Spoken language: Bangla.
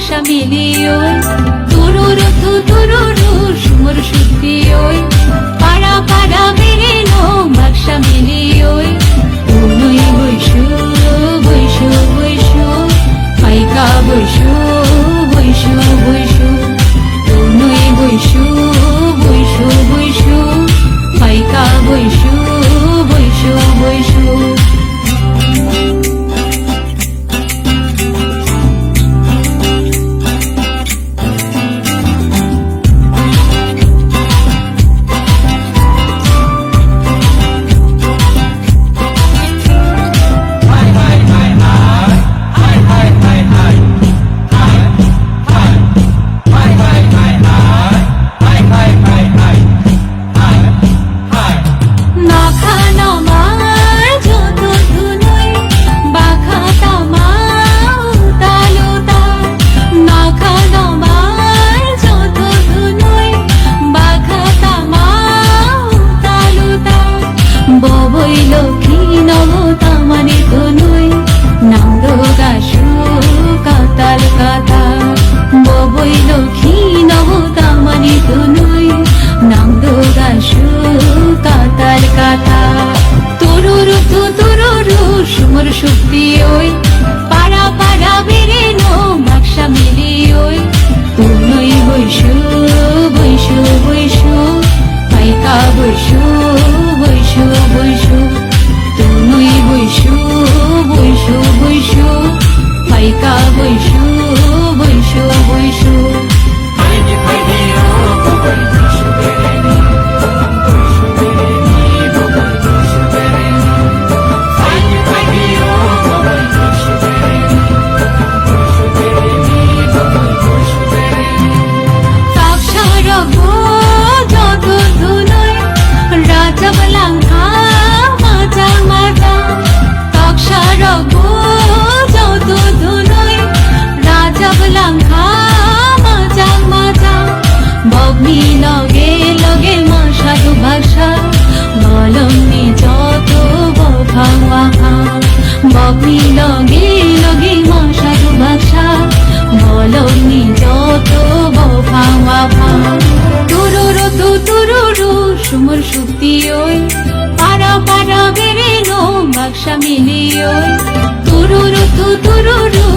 বাক্সা মিলিয়ই তুরুরু সুমর শুদ্ধি ওই পাড়া পাড়া বেরে নো বাক্সা মিলিয়ই তুই বৈশু বৈশু বৈশু পাইকা বৈশু বৈশু বৈশু তুই বৈশু বৈশু বৈশু পাইকা বৈশু বৈশু বৈশু সুমর শুদ্ধি ওই পাড়া পাড়া বেরে নো বাক্সা মিলিয়ই তুই বৈশু বৈশু বৈশু পাইকা বৈশু বৈশু বৈশু তুই বৈশু বৈশু বৈশু পাইকা বৈশু বৈশু বৈশু লগে লগে মা সাধু ভাষা বলমনি যত ভাঙা বকনি লগে লগে মা সাধু ভাষা বলমনি যত ভাঙা তুরুরু সুমর শুদ্ধি ওই পাড়া পাড়া বেরে নো বাক্সা মিলিয়ই তুরুরু